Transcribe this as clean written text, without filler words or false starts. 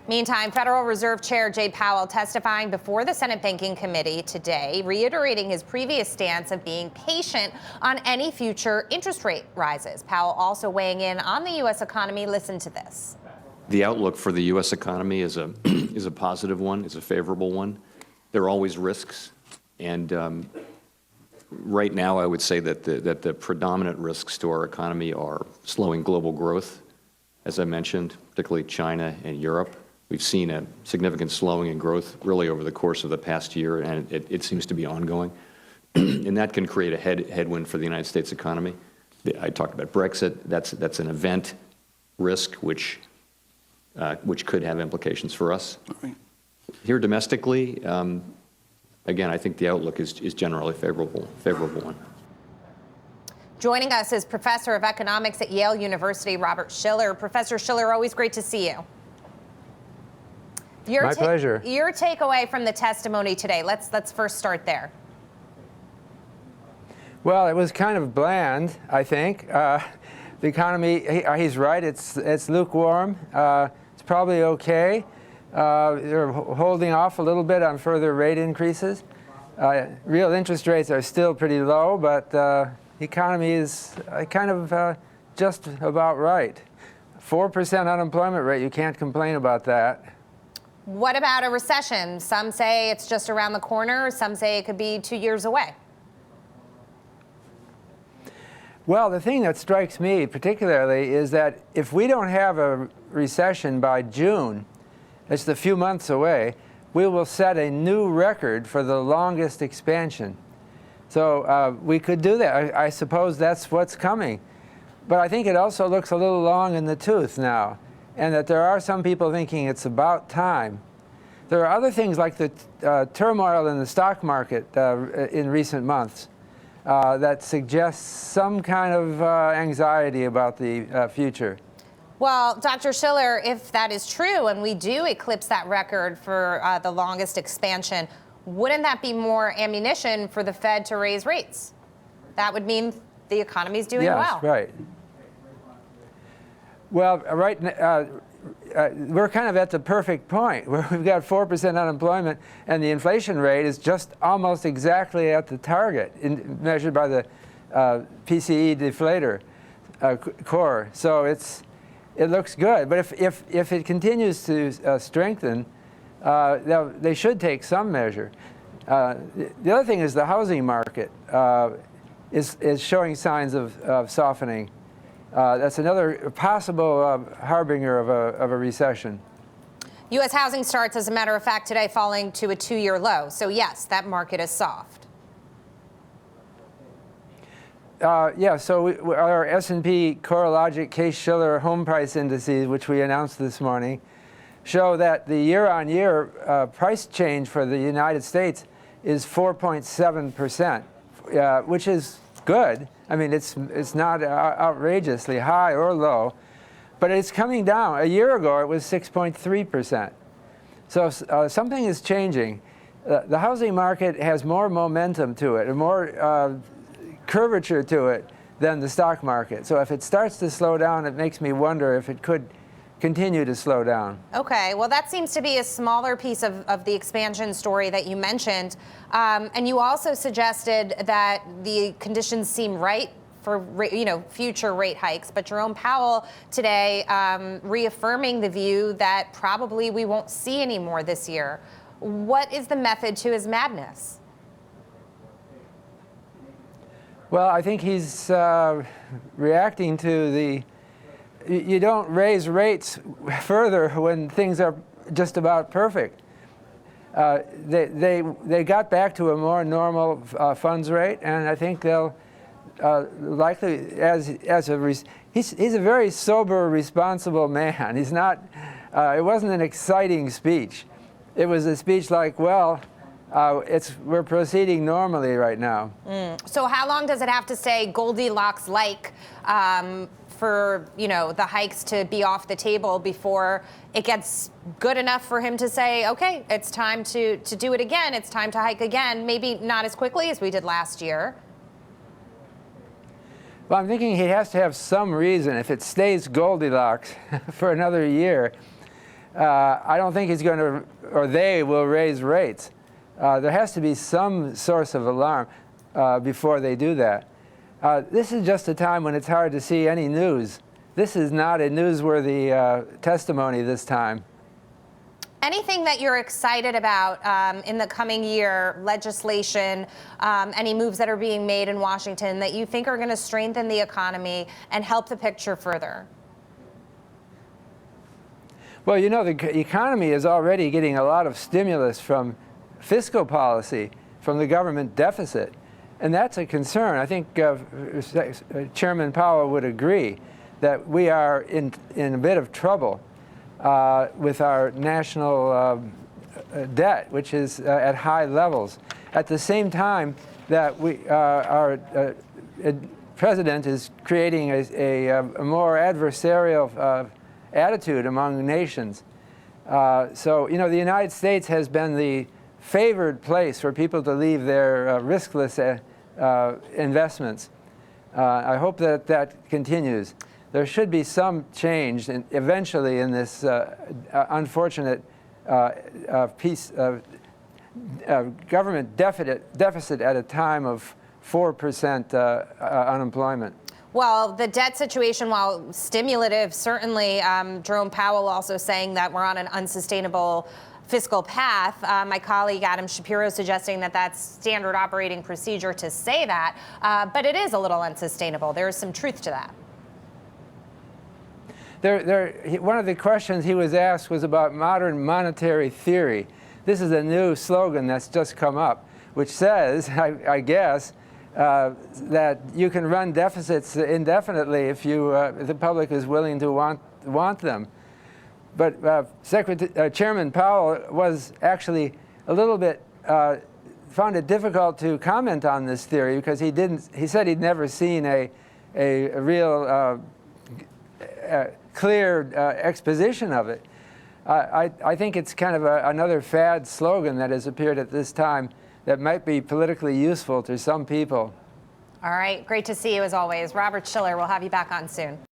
Meantime, Federal Reserve Chair Jay Powell testifying before the Senate Banking Committee today, reiterating his previous stance of being patient on any future interest rate rises. Powell also weighing in on the U.S. economy. Listen to this. The outlook for the U.S. economy is a positive one, is a favorable one. There are always risks, and right now I would say that the predominant risks to our economy are slowing global growth, as I mentioned, particularly China and Europe. We've seen a significant slowing in growth really over the course of the past year, and it seems to be ongoing. And that can create a headwind for the United States economy. I talked about Brexit. That's an event risk which could have implications for us. Here domestically, again, I think the outlook is generally favorable one. Joining us is Professor of Economics at Yale University, Robert Shiller. Professor Shiller, always great to see you. My pleasure. Your takeaway from the testimony today. Let's first start there. Well, it was kind of bland, I think. The economy, he's right, it's lukewarm. It's probably okay. They're holding off a little bit on further rate increases. Real interest rates are still pretty low, but the economy is kind of just about right. 4% unemployment rate, you can't complain about that. What about a recession? Some say it's just around the corner. Some say it could be 2 years away. Well, the thing that strikes me particularly is that if we don't have a recession by June, it's a few months away, we will set a new record for the longest expansion. So we could do that. I suppose that's what's coming. But I think it also looks a little long in the tooth now, and that there are some people thinking it's about time. There are other things like the turmoil in the stock market in recent months that suggests some kind of anxiety about the future. Well, Dr. Shiller, if that is true and we do eclipse that record for the longest expansion, wouldn't that be more ammunition for the Fed to raise rates? That would mean the economy's doing well. Yes, right. Well, we're kind of at the perfect point where we've got 4% unemployment and the inflation rate is just almost exactly at the target measured by the PCE deflator core. So it looks good. But if it continues to strengthen, they should take some measure. The other thing is the housing market is showing signs of softening. That's another possible harbinger of a recession. U.S. housing starts, as a matter of fact, today falling to a 2-year low. So, yes, that market is soft. Yeah, so our S&P CoreLogic Case-Shiller home price indices, which we announced this morning, show that the year-on-year price change for the United States is 4.7%, which is good. I mean, it's not outrageously high or low, but it's coming down. A year ago, it was 6.3%. So something is changing. The housing market has more momentum to it and more curvature to it than the stock market. So if it starts to slow down, it makes me wonder if it could continue to slow down. Okay, well, that seems to be a smaller piece of the expansion story that you mentioned. And you also suggested that the conditions seem right for future rate hikes. But Jerome Powell today reaffirming the view that probably we won't see any more this year. What is the method to his madness? Well, I think he's reacting to the you don't raise rates further when things are just about perfect. They got back to a more normal funds rate, and I think they'll likely he's a very sober, responsible man. He's not. It wasn't an exciting speech. It was a speech like, well, we're proceeding normally right now. So how long does it have to stay Goldilocks-like for the hikes to be off the table before it gets good enough for him to say, okay, it's time to do it again. It's time to hike again. Maybe not as quickly as we did last year. Well, I'm thinking he has to have some reason. If it stays Goldilocks for another year, I don't think he's going to, or they will raise rates. There has to be some source of alarm before they do that. This is just a time when it's hard to see any news. This is not a newsworthy testimony this time. Anything that you're excited about in the coming year, legislation, any moves that are being made in Washington that you think are going to strengthen the economy and help the picture further? Well, you know, the economy is already getting a lot of stimulus from fiscal policy, from the government deficit. And that's a concern. I think Chairman Powell would agree that we are in a bit of trouble with our national debt, which is at high levels. At the same time that our president is creating a more adversarial attitude among nations. So, you know, the United States has been the favored place for people to leave their riskless investments. I hope that that continues. There should be some change eventually in this unfortunate piece of government deficit at a time of 4% unemployment. Well, the debt situation, while stimulative, certainly Jerome Powell also saying that we're on an unsustainable fiscal path. My colleague Adam Shapiro suggesting that that's standard operating procedure to say that, but it is a little unsustainable. There is some truth to that. One of the questions he was asked was about modern monetary theory. This is a new slogan that's just come up, which says, I guess, that you can run deficits indefinitely if the public is willing to want them. But Chairman Powell was actually a little bit found it difficult to comment on this theory because he said he'd never seen a real clear exposition of it. I think it's kind of another fad slogan that has appeared at this time that might be politically useful to some people. All right, great to see you as always. Robert Shiller, we'll have you back on soon.